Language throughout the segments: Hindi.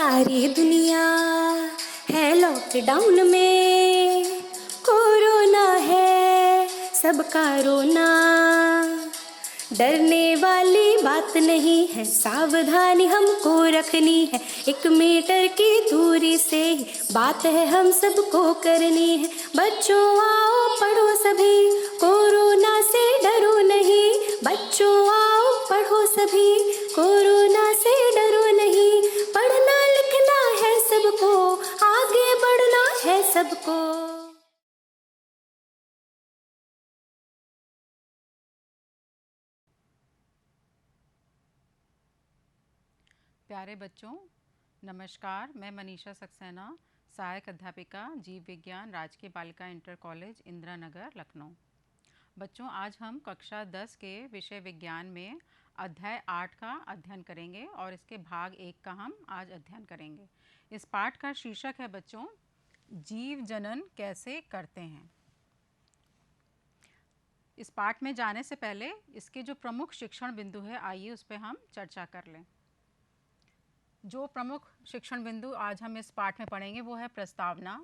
सारी दुनिया है लॉकडाउन में, कोरोना है सबका रोना। डरने वाली बात नहीं है, सावधानी हमको रखनी है। 1 मीटर की दूरी से ही बात है हम सबको करनी है। बच्चों आओ पढ़ो सभी, कोरोना से डरो नहीं। बच्चों आओ पढ़ो सभी, कोरोना से डरो नहीं। पढ़ना लिखना है सबको, आगे बढ़ना है सबको। प्यारे बच्चों, नमस्कार। मैं मनीषा सक्सेना, सहायक अध्यापिका जीव विज्ञान, राजकीय बालिका इंटर कॉलेज, इंदिरा नगर, लखनऊ। बच्चों, आज हम कक्षा 10 के विषय विज्ञान में अध्याय 8 का अध्ययन करेंगे और इसके भाग 1 का हम आज अध्ययन करेंगे। इस पाठ का शीर्षक है बच्चों, जीव जनन कैसे करते हैं। इस पाठ में जाने से पहले इसके जो प्रमुख शिक्षण बिंदु है, आइए उस पर हम चर्चा कर लें। जो प्रमुख शिक्षण बिंदु आज हम इस पाठ में पढ़ेंगे वो है प्रस्तावना,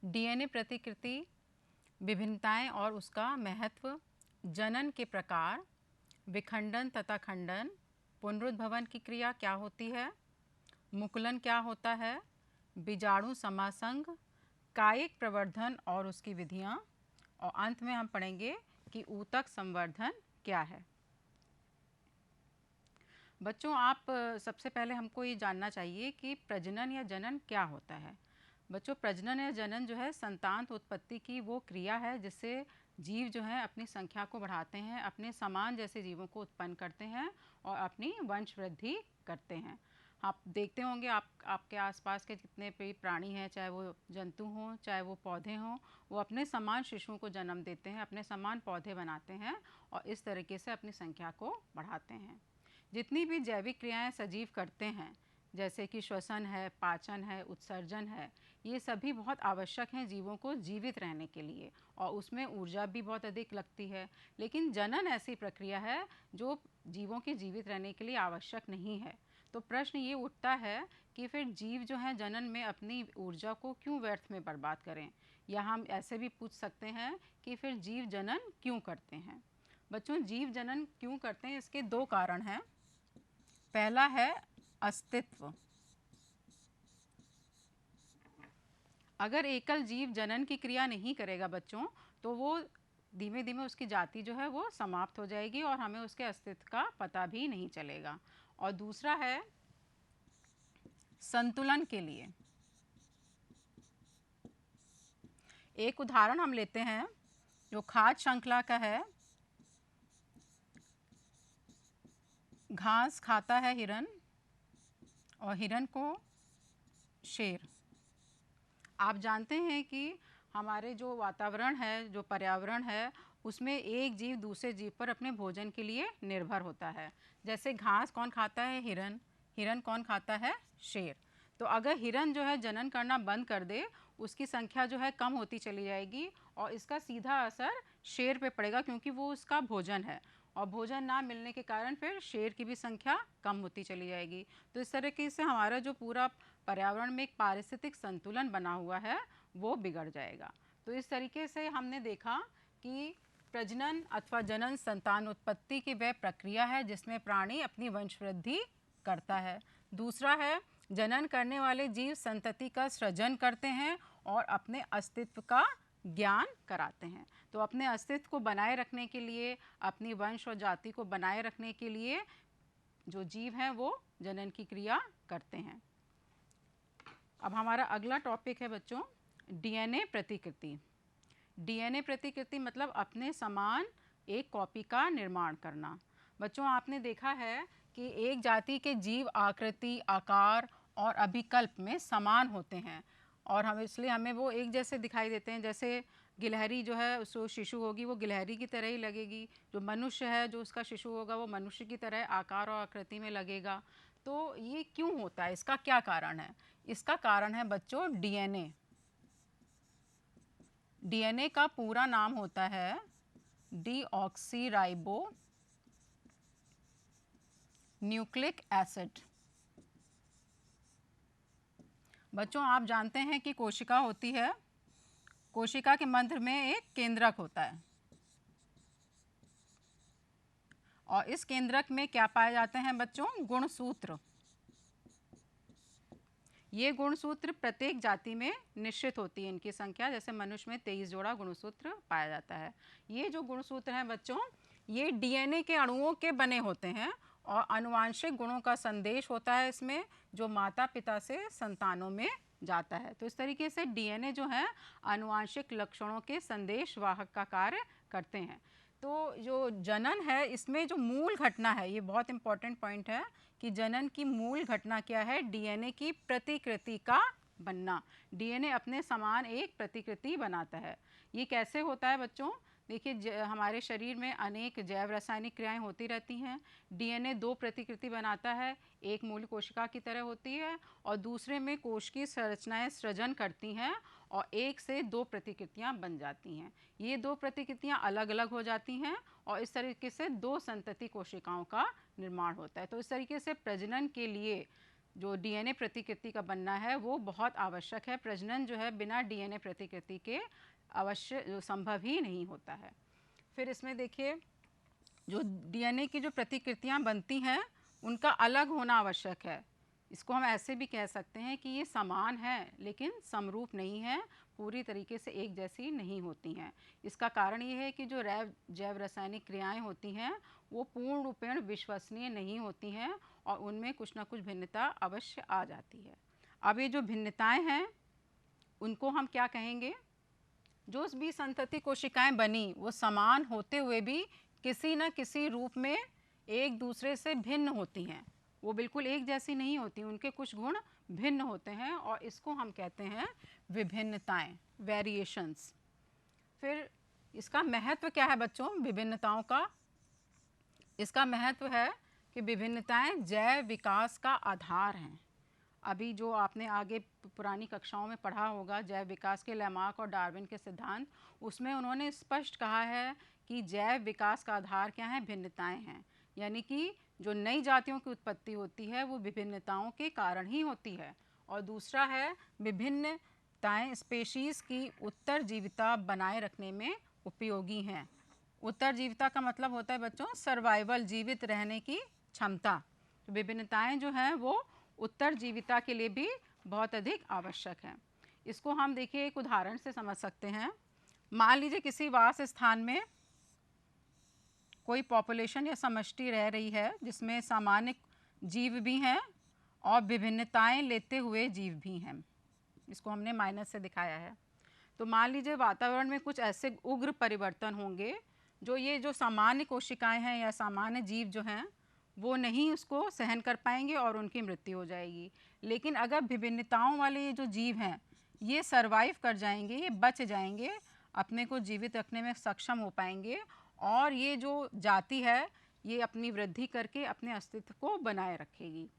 डीएनए प्रतिकृति, विभिन्नताएं और उसका महत्व, जनन के प्रकार, विखंडन तथा खंडन, पुनरुद्भवन की क्रिया क्या होती है, मुकुलन क्या होता है, बीजाणु समासंग, कायिक प्रवर्धन और उसकी विधियां, और अंत में हम पढ़ेंगे कि ऊतक संवर्धन क्या है। बच्चों, आप सबसे पहले हमको ये जानना चाहिए कि प्रजनन या जनन क्या होता है। बच्चों, प्रजनन या जनन जो है संतान उत्पत्ति की वो क्रिया है जिससे जीव जो है अपनी संख्या को बढ़ाते हैं, अपने समान जैसे जीवों को उत्पन्न करते हैं और अपनी वंश वृद्धि करते हैं। आप देखते होंगे आपके आसपास के जितने भी प्राणी हैं, चाहे वो जंतु हों चाहे वो पौधे हों, वो अपने समान शिशुओं को जन्म देते हैं, अपने समान पौधे बनाते हैं और इस तरीके से अपनी संख्या को बढ़ाते हैं। जितनी भी जैविक क्रियाएं सजीव करते हैं, जैसे कि श्वसन है, पाचन है, उत्सर्जन है, ये सभी बहुत आवश्यक हैं जीवों को जीवित रहने के लिए और उसमें ऊर्जा भी बहुत अधिक लगती है। लेकिन जनन ऐसी प्रक्रिया है जो जीवों के जीवित रहने के लिए आवश्यक नहीं है। तो प्रश्न ये उठता है कि फिर जीव जो हैं जनन में अपनी ऊर्जा को क्यों व्यर्थ में बर्बाद करें, या हम ऐसे भी पूछ सकते हैं कि फिर जीव जनन क्यों करते हैं। बच्चों, जीव जनन क्यों करते हैं, इसके 2 कारण हैं। पहला है अस्तित्व। अगर एकल जीव जनन की क्रिया नहीं करेगा बच्चों, तो वो धीमे धीमे उसकी जाति जो है वो समाप्त हो जाएगी और हमें उसके अस्तित्व का पता भी नहीं चलेगा। और दूसरा है संतुलन के लिए। एक उदाहरण हम लेते हैं जो खाद्य श्रृंखला का है। घास खाता है हिरन और हिरन को शेर। आप जानते हैं कि हमारे जो वातावरण है, जो पर्यावरण है, उसमें एक जीव दूसरे जीव पर अपने भोजन के लिए निर्भर होता है। जैसे घास कौन खाता है? हिरन। हिरन कौन खाता है? शेर। तो अगर हिरन जो है जनन करना बंद कर दे, उसकी संख्या जो है कम होती चली जाएगी और इसका सीधा असर शेर पे पड़ेगा, क्योंकि वो उसका भोजन है और भोजन ना मिलने के कारण फिर शेर की भी संख्या कम होती चली जाएगी। तो इस तरीके से हमारा जो पूरा पर्यावरण में एक पारिस्थितिक संतुलन बना हुआ है वो बिगड़ जाएगा। तो इस तरीके से हमने देखा कि प्रजनन अथवा जनन संतान उत्पत्ति की वह प्रक्रिया है जिसमें प्राणी अपनी वंश वृद्धि करता है। दूसरा है जनन करने वाले जीव संतति का सृजन करते हैं और अपने अस्तित्व का ज्ञान कराते हैं। तो अपने अस्तित्व को बनाए रखने के लिए, अपनी वंश और जाति को बनाए रखने के लिए जो जीव हैं वो जनन की क्रिया करते हैं। अब हमारा अगला टॉपिक है बच्चों डीएनए प्रतिकृति। डीएनए प्रतिकृति मतलब अपने समान एक कॉपी का निर्माण करना। बच्चों, आपने देखा है कि एक जाति के जीव आकृति, आकार और अभिकल्प में समान होते हैं और हम इसलिए हमें वो एक जैसे दिखाई देते हैं। जैसे गिलहरी जो है, उसको शिशु होगी वो गिलहरी की तरह ही लगेगी। जो मनुष्य है, जो उसका शिशु होगा वो मनुष्य की तरह आकार और आकृति में लगेगा। तो ये क्यों होता है, इसका क्या कारण है? इसका कारण है बच्चों डीएनए। डीएनए का पूरा नाम होता है डीऑक्सीराइबो न्यूक्लिक एसिड। बच्चों आप जानते हैं कि कोशिका होती है, कोशिका के मध्य में एक केंद्रक होता है और इस केंद्रक में क्या पाए जाते हैं बच्चों? गुणसूत्र। ये गुणसूत्र प्रत्येक जाति में निश्चित होती है इनकी संख्या, जैसे मनुष्य में 23 जोड़ा गुणसूत्र पाया जाता है। ये जो गुणसूत्र हैं बच्चों, ये डीएनए के अणुओं के बने होते हैं और आनुवांशिक गुणों का संदेश होता है इसमें, जो माता पिता से संतानों में जाता है। तो इस तरीके से डीएनए जो है आनुवांशिक लक्षणों के संदेश वाहक का कार्य करते हैं। तो जो जनन है इसमें जो मूल घटना है, ये बहुत इंपॉर्टेंट पॉइंट है कि जनन की मूल घटना क्या है? डीएनए की प्रतिकृति का बनना। डीएनए अपने समान एक प्रतिकृति बनाता है। ये कैसे होता है बच्चों? देखिए हमारे शरीर में अनेक जैव रासायनिक क्रियाएं होती रहती हैं। डीएनए दो प्रतिकृति बनाता है, एक मूल कोशिका की तरह होती है और दूसरे में कोश की संरचनाएं सृजन करती हैं और एक से दो प्रतिकृतियां बन जाती हैं। ये दो प्रतिकृतियां अलग अलग हो जाती हैं और इस तरीके से दो संतति कोशिकाओं का निर्माण होता है। तो इस तरीके से प्रजनन के लिए जो डीएनए प्रतिकृति का बनना है वो बहुत आवश्यक है। प्रजनन जो है बिना डीएनए प्रतिकृति के अवश्य संभव ही नहीं होता है। फिर इसमें देखिए जो डीएनए की जो प्रतिकृतियां बनती हैं उनका अलग होना आवश्यक है। इसको हम ऐसे भी कह सकते हैं कि ये समान है लेकिन समरूप नहीं है, पूरी तरीके से एक जैसी नहीं होती हैं। इसका कारण ये है कि जो जैव रासायनिक क्रियाएं होती हैं वो पूर्ण रूपेण विश्वसनीय नहीं होती हैं और उनमें कुछ ना कुछ भिन्नता अवश्य आ जाती है। अब ये जो भिन्नताएं हैं उनको हम क्या कहेंगे? जो भी संतति कोशिकाएं बनी वो समान होते हुए भी किसी न किसी रूप में एक दूसरे से भिन्न होती हैं। वो बिल्कुल एक जैसी नहीं होती, उनके कुछ गुण भिन्न होते हैं और इसको हम कहते हैं विभिन्नताएं, वेरिएशंस। फिर इसका महत्व क्या है बच्चों विभिन्नताओं का? इसका महत्व है कि विभिन्नताएं जैव विकास का आधार हैं। अभी जो आपने आगे पुरानी कक्षाओं में पढ़ा होगा जैव विकास के लैमार्क और डार्विन के सिद्धांत, उसमें उन्होंने स्पष्ट कहा है कि जैव विकास का आधार क्या है? भिन्नताएं हैं। यानी कि जो नई जातियों की उत्पत्ति होती है वो विभिन्नताओं के कारण ही होती है। और दूसरा है विभिन्नताएं स्पेशीज़ की उत्तरजीविता बनाए रखने में उपयोगी हैं। उत्तरजीविता का मतलब होता है बच्चों सर्वाइवल, जीवित रहने की क्षमता। तो विभिन्नताएं जो हैं वो उत्तरजीविता के लिए भी बहुत अधिक आवश्यक है। इसको हम देखिए एक उदाहरण से समझ सकते हैं। मान लीजिए किसी वास स्थान में कोई पॉपुलेशन या समष्टि रह रही है जिसमें सामान्य जीव भी हैं और विभिन्नताएं लेते हुए जीव भी हैं। इसको हमने माइनस से दिखाया है। तो मान लीजिए वातावरण में कुछ ऐसे उग्र परिवर्तन होंगे जो ये जो सामान्य कोशिकाएं हैं या सामान्य जीव जो हैं वो नहीं उसको सहन कर पाएंगे और उनकी मृत्यु हो जाएगी। लेकिन अगर विभिन्नताओं वाले ये जो जीव हैं ये सरवाइव कर जाएंगे, ये बच जाएंगे, अपने को जीवित रखने में सक्षम हो पाएंगे और ये जो जाति है ये अपनी वृद्धि करके अपने अस्तित्व को बनाए रखेगी।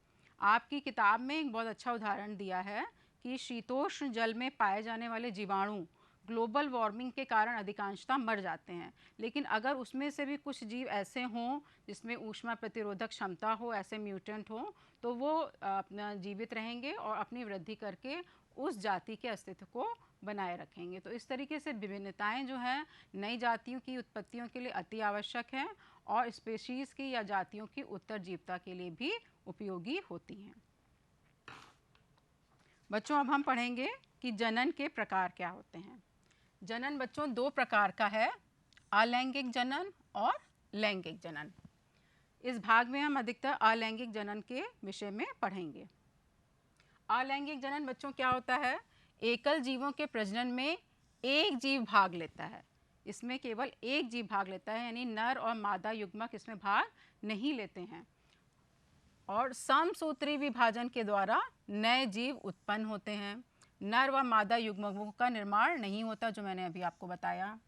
आपकी किताब में एक बहुत अच्छा उदाहरण दिया है कि शीतोष्ण जल में पाए जाने वाले जीवाणु ग्लोबल वार्मिंग के कारण अधिकांशतः मर जाते हैं, लेकिन अगर उसमें से भी कुछ जीव ऐसे हों जिसमें ऊष्मा प्रतिरोधक क्षमता हो, ऐसे म्यूटेंट हों, तो वो अपना जीवित रहेंगे और अपनी वृद्धि करके उस जाति के अस्तित्व को बनाए रखेंगे। तो इस तरीके से विभिन्नताएं जो हैं नई जातियों की उत्पत्तियों के लिए अति आवश्यक हैं और स्पेशीज़ की या जातियों की उत्तरजीविता के लिए भी उपयोगी होती हैं। बच्चों अब हम पढ़ेंगे कि जनन के प्रकार क्या होते हैं। जनन बच्चों दो प्रकार का है, अलैंगिक जनन और लैंगिक जनन। इस भाग में हम अधिकतर अलैंगिक जनन के विषय में पढ़ेंगे। अलैंगिक जनन बच्चों क्या होता है? एकल जीवों के प्रजनन में एक जीव भाग लेता है। इसमें केवल एक जीव भाग लेता है, यानी नर और मादा युग्मक इसमें भाग नहीं लेते हैं और समसूत्री विभाजन के द्वारा नए जीव उत्पन्न होते हैं। नर व मादा युग्मकों का निर्माण नहीं होता, जो मैंने अभी आपको बताया।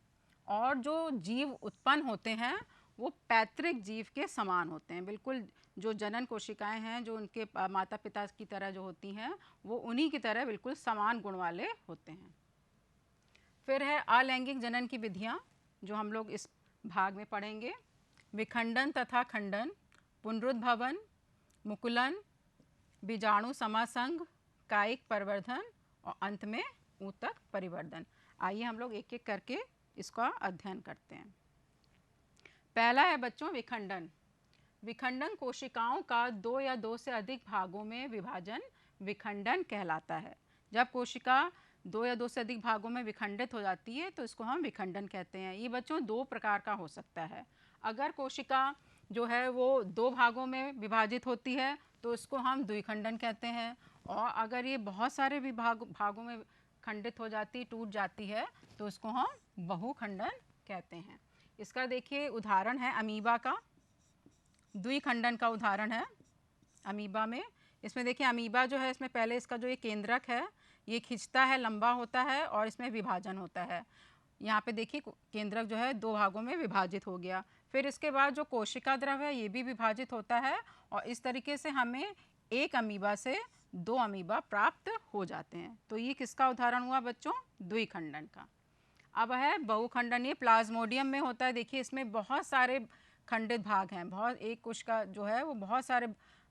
और जो जीव उत्पन्न होते हैं वो पैतृक जीव के समान होते हैं। बिल्कुल जो जनन कोशिकाएं हैं जो उनके माता पिता की तरह जो होती हैं वो उन्हीं की तरह बिल्कुल समान गुण वाले होते हैं। फिर है अलैंगिक जनन की विधियां जो हम लोग इस भाग में पढ़ेंगे। विखंडन तथा खंडन, पुनरुद्भवन, मुकुलन, बीजाणु समासंग, कायिक प्रवर्धन और अंत में ऊतक परिवर्धन। आइए हम लोग एक एक करके इसका अध्ययन करते हैं। पहला है बच्चों विखंडन। विखंडन कोशिकाओं का दो या दो से अधिक भागों में विभाजन विखंडन कहलाता है। जब कोशिका दो या दो से अधिक भागों में विखंडित हो जाती है तो इसको हम विखंडन कहते हैं। ये बच्चों दो प्रकार का हो सकता है। अगर कोशिका जो है वो दो भागों में विभाजित होती है तो इसको हम द्विखंडन कहते हैं, और अगर ये बहुत सारे भागों में खंडित हो जाती, टूट जाती है, तो इसको हम बहुखंडन कहते हैं। इसका देखिए उदाहरण है अमीबा का। द्विखंडन का उदाहरण है अमीबा में। इसमें देखिए अमीबा जो है, इसमें पहले इसका जो ये केंद्रक है ये खिंचता है, लंबा होता है और इसमें विभाजन होता है। यहाँ पे देखिए केंद्रक जो है दो भागों में विभाजित हो गया। फिर इसके बाद जो कोशिका द्रव है ये भी विभाजित होता है, और इस तरीके से हमें एक अमीबा से दो अमीबा प्राप्त हो जाते हैं। तो ये किसका उदाहरण हुआ बच्चों? द्विखंडन का। अब है बहुखंडन। ये प्लाज्मोडियम में होता है। देखिए इसमें बहुत सारे खंडित भाग हैं, बहुत, एक कोशिका जो है वो बहुत सारे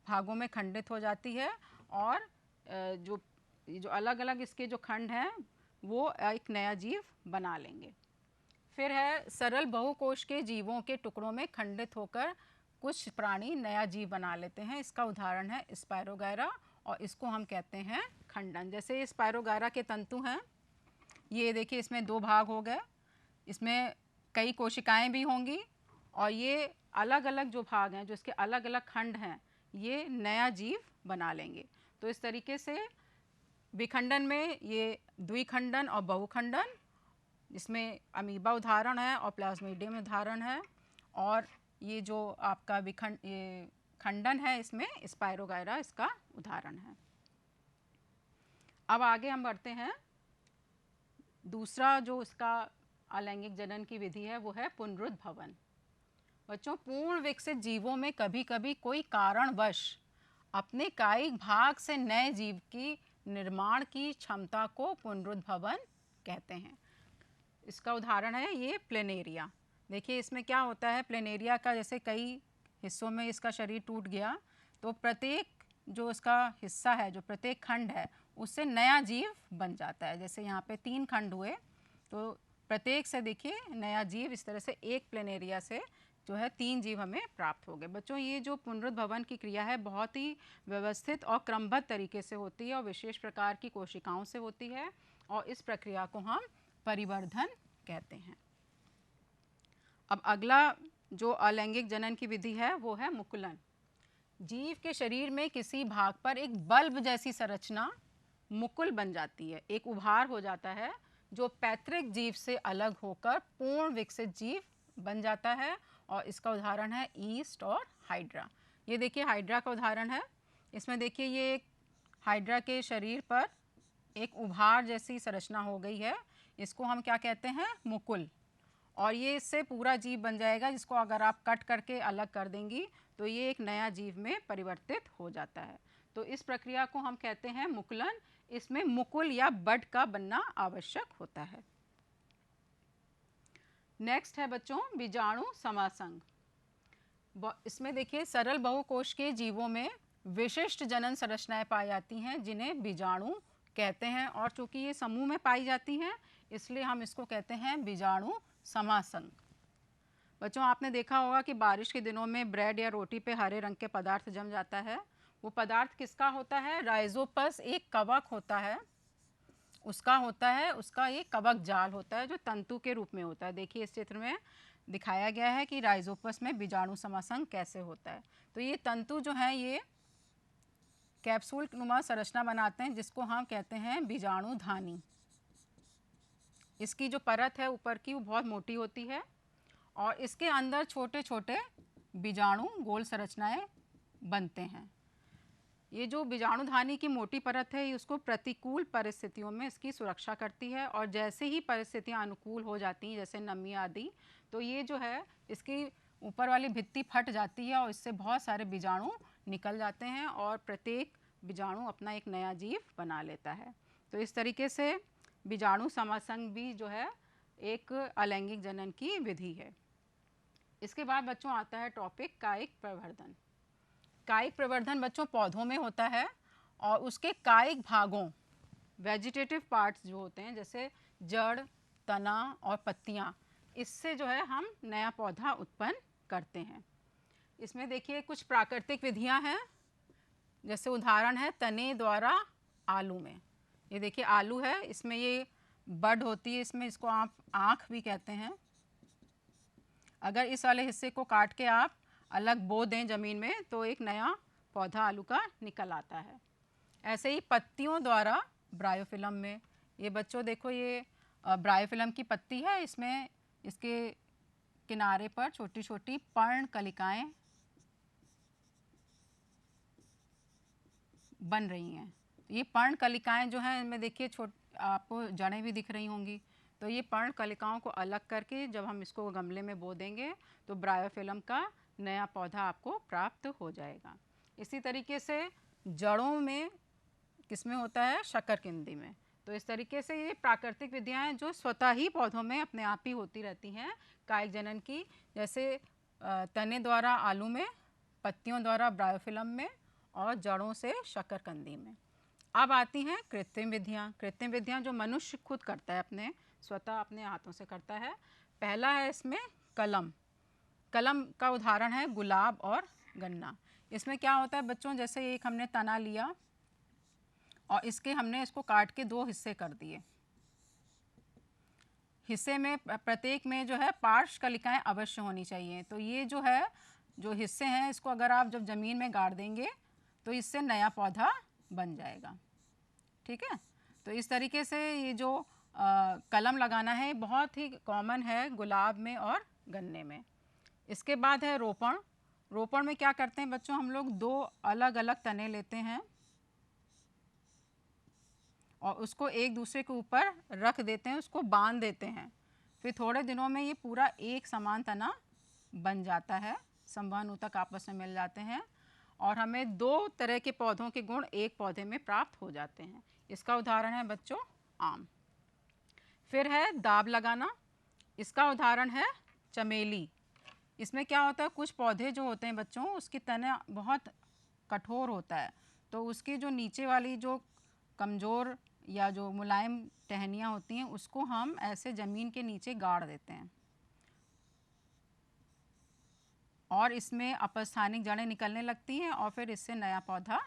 भागों में खंडित हो जाती है, और जो अलग अलग इसके जो खंड हैं वो एक नया जीव बना लेंगे। फिर है सरल बहुकोश के जीवों के टुकड़ों में खंडित होकर कुछ प्राणी नया जीव बना लेते हैं। इसका उदाहरण है स्पायरोगायरा, और इसको हम कहते हैं खंडन। जैसे स्पायरोगायरा के तंतु हैं, ये देखिए इसमें दो भाग हो गए, इसमें कई कोशिकाएं भी होंगी, और ये अलग अलग जो भाग हैं, जो इसके अलग अलग खंड हैं, ये नया जीव बना लेंगे। तो इस तरीके से विखंडन में ये द्विखंडन और बहुखंडन, इसमें अमीबा उदाहरण है और प्लाज्मोडियम उदाहरण है, और ये जो आपका ये खंडन है इसमें स्पायरोगायरा इसका उदाहरण है। अब आगे हम बढ़ते हैं। दूसरा जो इसका अलैंगिक जनन की विधि है वो है पुनरुद्भवन। बच्चों पूर्ण विकसित जीवों में कभी कभी कोई कारणवश अपने कायिक भाग से नए जीव की निर्माण की क्षमता को पुनरुद्भवन कहते हैं। इसका उदाहरण है ये प्लेनेरिया। देखिए इसमें क्या होता है, प्लेनेरिया का जैसे कई हिस्सों में इसका शरीर टूट गया, तो प्रत्येक जो इसका हिस्सा है, जो प्रत्येक खंड है, उससे नया जीव बन जाता है। जैसे यहाँ पे 3 खंड हुए, तो प्रत्येक से देखिए नया जीव, इस तरह से एक प्लेनेरिया से जो है 3 जीव हमें प्राप्त हो गए। बच्चों ये जो पुनरुद्भवन की क्रिया है बहुत ही व्यवस्थित और क्रमबद्ध तरीके से होती है, और विशेष प्रकार की कोशिकाओं से होती है, और इस प्रक्रिया को हम परिवर्धन कहते हैं। अब अगला जो अलैंगिक जनन की विधि है वो है मुकुलन। जीव के शरीर में किसी भाग पर एक बल्ब जैसी संरचना मुकुल बन जाती है, एक उभार हो जाता है जो पैतृक जीव से अलग होकर पूर्ण विकसित जीव बन जाता है, और इसका उदाहरण है ईस्ट और हाइड्रा। ये देखिए हाइड्रा का उदाहरण है। इसमें देखिए ये एक हाइड्रा के शरीर पर एक उभार जैसी संरचना हो गई है, इसको हम क्या कहते हैं? मुकुल। और ये इससे पूरा जीव बन जाएगा, जिसको अगर आप कट करके अलग कर देंगी तो ये एक नया जीव में परिवर्तित हो जाता है। तो इस प्रक्रिया को हम कहते हैं मुकुलन। इसमें मुकुल या बड का बनना आवश्यक होता है। नेक्स्ट है बच्चों बीजाणु समासंग। इसमें देखिए सरल बहुकोश के जीवों में विशिष्ट जनन संरचनाएं पाई जाती हैं जिन्हें बीजाणु कहते हैं, और चूंकि ये समूह में पाई जाती हैं इसलिए हम इसको कहते हैं बीजाणु समासंग। बच्चों आपने देखा होगा कि बारिश के दिनों में ब्रेड या रोटी पे हरे रंग के पदार्थ जम जाता है। वो पदार्थ किसका होता है? राइजोपस एक कवक होता है, उसका होता है, उसका ये कवक जाल होता है जो तंतु के रूप में होता है। देखिए इस चित्र में दिखाया गया है कि राइजोपस में बीजाणु समासंग कैसे होता है। तो ये तंतु जो है ये कैप्सूल नुमा संरचना बनाते हैं जिसको हम कहते हैं बीजाणुधानी। इसकी जो परत है ऊपर की वो बहुत मोटी होती है, और इसके अंदर छोटे छोटे बीजाणु गोल संरचनाएं बनते हैं। ये जो बीजाणुधानी की मोटी परत है ये उसको प्रतिकूल परिस्थितियों में इसकी सुरक्षा करती है, और जैसे ही परिस्थितियां अनुकूल हो जाती हैं जैसे नमी आदि, तो ये जो है इसकी ऊपर वाली भित्ति फट जाती है और इससे बहुत सारे बीजाणु निकल जाते हैं, और प्रत्येक बीजाणु अपना एक नया जीव बना लेता है। तो इस तरीके से बीजाणु समासंग भी जो है एक अलैंगिक जनन की विधि है। इसके बाद बच्चों आता है टॉपिक कायिक प्रवर्धन। कायिक प्रवर्धन बच्चों पौधों में होता है, और उसके कायिक भागों, वेजिटेटिव पार्ट्स जो होते हैं जैसे जड़, तना और पत्तियां, इससे जो है हम नया पौधा उत्पन्न करते हैं। इसमें देखिए कुछ प्राकृतिक विधियां हैं, जैसे उदाहरण है तने द्वारा आलू में। ये देखिए आलू है, इसमें ये बड होती है, इसमें इसको आप आँख भी कहते हैं। अगर इस वाले हिस्से को काट के आप अलग बो दें ज़मीन में तो एक नया पौधा आलू का निकल आता है। ऐसे ही पत्तियों द्वारा ब्रायोफिलम में, ये बच्चों देखो ये ब्रायोफिलम की पत्ती है, इसमें इसके किनारे पर छोटी छोटी पर्णकलिकाएं बन रही हैं। ये पर्णकलिकाएं जो हैं इनमें देखिए आपको जड़ें भी दिख रही होंगी। तो ये पर्णकलिकाओं को अलग करके जब हम इसको गमले में बो देंगे तो ब्रायोफिलम का नया पौधा आपको प्राप्त हो जाएगा। इसी तरीके से जड़ों में किसमें होता है, शकरकंदी में। तो इस तरीके से ये प्राकृतिक विधियां हैं जो स्वतः ही पौधों में अपने आप ही होती रहती हैं कायिक जनन की, जैसे तने द्वारा आलू में, पत्तियों द्वारा ब्रायोफिलम में और जड़ों से शकरकंदी में। अब आती हैं कृत्रिम विधियां। कृत्रिम विधियां जो मनुष्य खुद करता है, अपने स्वतः अपने हाथों से करता है। पहला है इसमें कलम। कलम का उदाहरण है गुलाब और गन्ना। इसमें क्या होता है बच्चों, जैसे एक हमने तना लिया और हमने इसको काट के दो हिस्से कर दिए। हिस्से में प्रत्येक में जो है पार्श्व कलिकाएं अवश्य होनी चाहिए। तो ये जो है जो हिस्से हैं इसको अगर आप जब ज़मीन में गाड़ देंगे तो इससे नया पौधा बन जाएगा। ठीक है, तो इस तरीके से ये जो कलम लगाना है बहुत ही कॉमन है गुलाब में और गन्ने में। इसके बाद है रोपण। रोपण में क्या करते हैं बच्चों, हम लोग दो अलग अलग तने लेते हैं और उसको एक दूसरे के ऊपर रख देते हैं, उसको बांध देते हैं। फिर थोड़े दिनों में ये पूरा एक समान तना बन जाता है, संवहन ऊतक आपस में मिल जाते हैं और हमें दो तरह के पौधों के गुण एक पौधे में प्राप्त हो जाते हैं। इसका उदाहरण है बच्चों आम। फिर है दाब लगाना। इसका उदाहरण है चमेली। इसमें क्या होता है, कुछ पौधे जो होते हैं बच्चों उसकी तना बहुत कठोर होता है, तो उसकी जो नीचे वाली जो कमज़ोर या जो मुलायम टहनियाँ होती हैं उसको हम ऐसे ज़मीन के नीचे गाड़ देते हैं और इसमें अपस्थानिक जड़ें निकलने लगती हैं और फिर इससे नया पौधा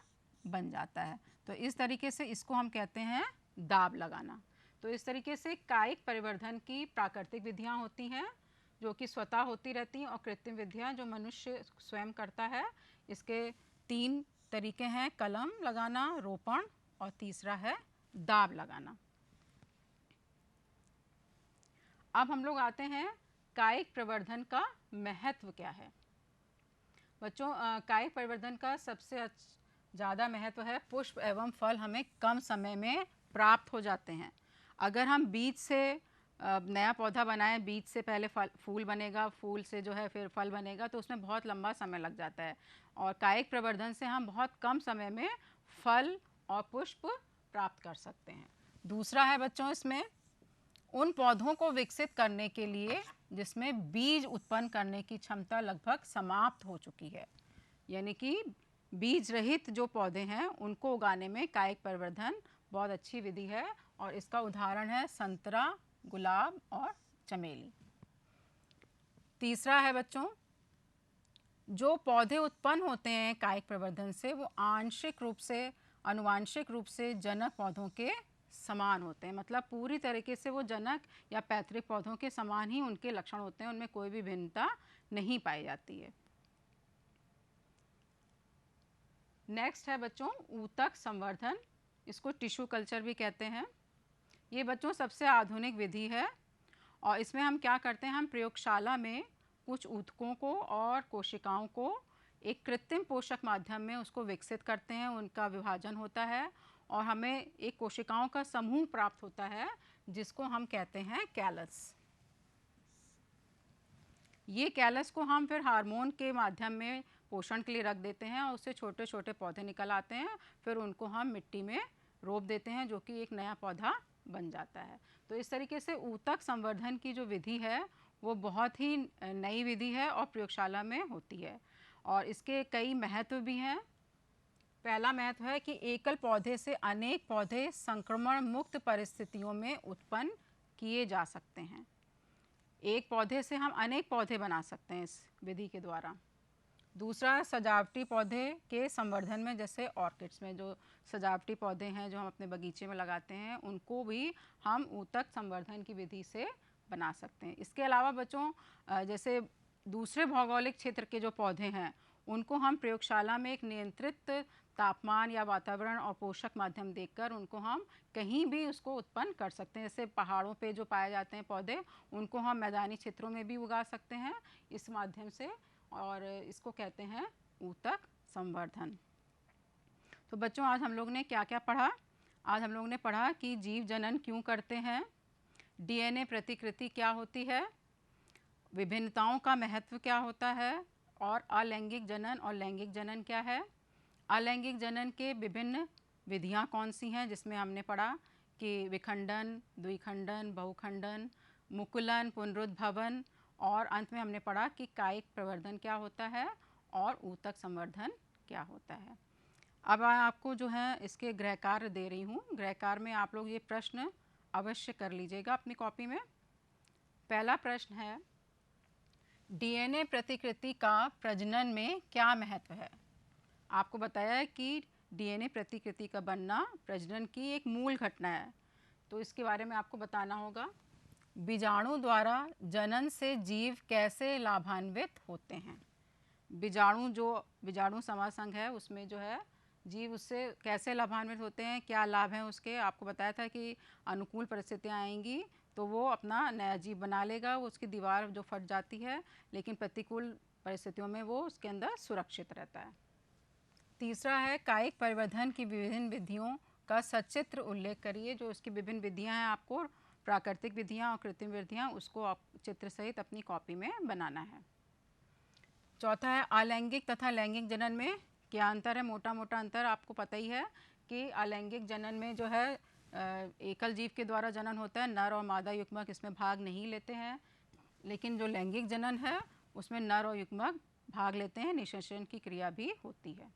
बन जाता है। तो इस तरीके से इसको हम कहते हैं दाब लगाना। तो इस तरीके से कायिक परिवर्धन की प्राकृतिक विधियां होती हैं जो कि स्वतः होती रहती हैं और कृत्रिम विधियां जो मनुष्य स्वयं करता है। इसके तीन तरीके हैं, कलम लगाना, रोपण और तीसरा है दाब लगाना। अब हम लोग आते हैं कायिक प्रवर्धन का महत्व क्या है। बच्चों कायिक परिवर्धन का सबसे ज़्यादा महत्व है पुष्प एवं फल हमें कम समय में प्राप्त हो जाते हैं। अगर हम बीज से नया पौधा बनाएं, बीज से पहले फूल बनेगा, फूल से जो है फिर फल बनेगा, तो उसमें बहुत लंबा समय लग जाता है। और कायिक प्रवर्धन से हम बहुत कम समय में फल और पुष्प प्राप्त कर सकते हैं। दूसरा है बच्चों इसमें उन पौधों को विकसित करने के लिए जिसमें बीज उत्पन्न करने की क्षमता लगभग समाप्त हो चुकी है, यानी कि बीज रहित जो पौधे हैं उनको उगाने में कायिक परिवर्धन बहुत अच्छी विधि है। और इसका उदाहरण है संतरा, गुलाब और चमेली। तीसरा है बच्चों जो पौधे उत्पन्न होते हैं कायिक प्रवर्धन से वो आंशिक रूप से, अनुवांशिक रूप से जनक पौधों के समान होते हैं। मतलब पूरी तरीके से वो जनक या पैतृक पौधों के समान ही उनके लक्षण होते हैं, उनमें कोई भी भिन्नता नहीं पाई जाती है। नेक्स्ट है बच्चों ऊतक संवर्धन। इसको टिश्यू कल्चर भी कहते हैं। ये बच्चों सबसे आधुनिक विधि है और इसमें हम क्या करते हैं, हम प्रयोगशाला में कुछ ऊतकों को और कोशिकाओं को एक कृत्रिम पोषक माध्यम में उसको विकसित करते हैं, उनका विभाजन होता है और हमें एक कोशिकाओं का समूह प्राप्त होता है जिसको हम कहते हैं कैलस। ये कैलस को हम फिर हार्मोन के माध्यम में पोषण के लिए रख देते हैं और उससे छोटे छोटे पौधे निकल आते हैं। फिर उनको हम मिट्टी में रोप देते हैं जो कि एक नया पौधा बन जाता है। तो इस तरीके से ऊतक संवर्धन की जो विधि है वो बहुत ही नई विधि है और प्रयोगशाला में होती है और इसके कई महत्व भी हैं। पहला महत्व है कि एकल पौधे से अनेक पौधे संक्रमण मुक्त परिस्थितियों में उत्पन्न किए जा सकते हैं। एक पौधे से हम अनेक पौधे बना सकते हैं इस विधि के द्वारा। दूसरा, सजावटी पौधे के संवर्धन में, जैसे ऑर्किड्स में जो सजावटी पौधे हैं जो हम अपने बगीचे में लगाते हैं, उनको भी हम ऊतक संवर्धन की विधि से बना सकते हैं। इसके अलावा बच्चों, जैसे दूसरे भौगोलिक क्षेत्र के जो पौधे हैं उनको हम प्रयोगशाला में एक नियंत्रित तापमान या वातावरण और पोषक माध्यम देकर उनको हम कहीं भी उसको उत्पन्न कर सकते हैं। जैसे पहाड़ों पे जो पाए जाते हैं पौधे, उनको हम मैदानी क्षेत्रों में भी उगा सकते हैं इस माध्यम से, और इसको कहते हैं ऊतक संवर्धन। तो बच्चों, आज हम लोग ने क्या क्या पढ़ा? आज हम लोग ने पढ़ा कि जीव जनन क्यों करते हैं, डीएनए प्रतिकृति क्या होती है, विभिन्नताओं का महत्व क्या होता है, और अलैंगिक जनन और लैंगिक जनन क्या है। अलैंगिक जनन के विभिन्न विधियां कौन सी हैं, जिसमें हमने पढ़ा कि विखंडन, द्विखंडन, बहुखंडन, मुकुलन, पुनरुद्भवन, और अंत में हमने पढ़ा कि कायिक प्रवर्धन क्या होता है और ऊतक संवर्धन क्या होता है। अब आपको जो है इसके गृह कार्य दे रही हूँ। गृह कार्य में आप लोग ये प्रश्न अवश्य कर लीजिएगा अपनी कॉपी में। पहला प्रश्न है, डीएनए प्रतिकृति का प्रजनन में क्या महत्व है? आपको बताया है कि डीएनए प्रतिकृति का बनना प्रजनन की एक मूल घटना है, तो इसके बारे में आपको बताना होगा। बीजाणु द्वारा जनन से जीव कैसे लाभान्वित होते हैं? बीजाणु समासंघ है, उसमें जो है जीव उससे कैसे लाभान्वित होते हैं, क्या लाभ हैं उसके। आपको बताया था कि अनुकूल परिस्थितियाँ आएंगी तो वो अपना नया जीव बना लेगा, उसकी दीवार जो फट जाती है, लेकिन प्रतिकूल परिस्थितियों में वो उसके अंदर सुरक्षित रहता है। तीसरा है, कायिक परिवर्धन की विभिन्न विधियों का सचित्र उल्लेख करिए। जो उसकी विभिन्न विधियाँ हैं, आपको प्राकृतिक विधियाँ और कृत्रिम विधियाँ, उसको आप चित्र सहित अपनी कॉपी में बनाना है। चौथा है, अलैंगिक तथा लैंगिक जनन में क्या अंतर है? मोटा मोटा अंतर आपको पता ही है कि अलैंगिक जनन में जो है एकल जीव के द्वारा जनन होता है, नर और मादा युग्मक इसमें भाग नहीं लेते हैं, लेकिन जो लैंगिक जनन है उसमें नर और युग्मक भाग लेते हैं, निषेचन की क्रिया भी होती है।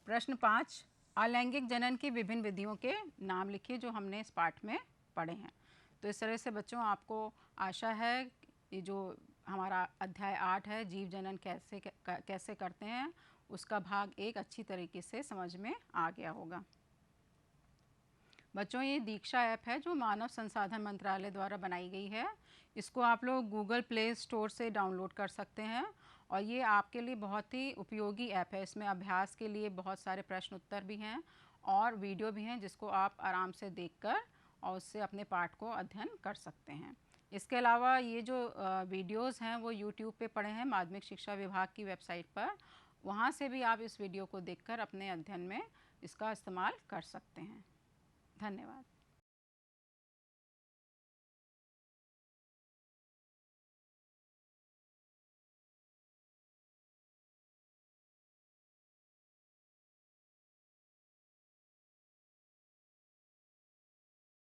प्रश्न 5, अलैंगिक जनन की विभिन्न विधियों के नाम लिखिए जो हमने इस पाठ में पढ़े हैं। तो इस तरह से बच्चों, आपको आशा है ये जो हमारा अध्याय 8 है, जीव जनन कैसे करते हैं, उसका भाग 1 अच्छी तरीके से समझ में आ गया होगा। बच्चों, ये दीक्षा ऐप है जो मानव संसाधन मंत्रालय द्वारा बनाई गई है। इसको आप लोग गूगल प्ले स्टोर से डाउनलोड कर सकते हैं, और ये आपके लिए बहुत ही उपयोगी ऐप है। इसमें अभ्यास के लिए बहुत सारे प्रश्न उत्तर भी हैं और वीडियो भी हैं, जिसको आप आराम से देखकर और उससे अपने पाठ को अध्ययन कर सकते हैं। इसके अलावा ये जो वीडियोज़ हैं वो यूट्यूब पे पड़े हैं माध्यमिक शिक्षा विभाग की वेबसाइट पर, वहाँ से भी आप इस वीडियो को देखकर अपने अध्ययन में इसका इस्तेमाल कर सकते हैं। धन्यवाद।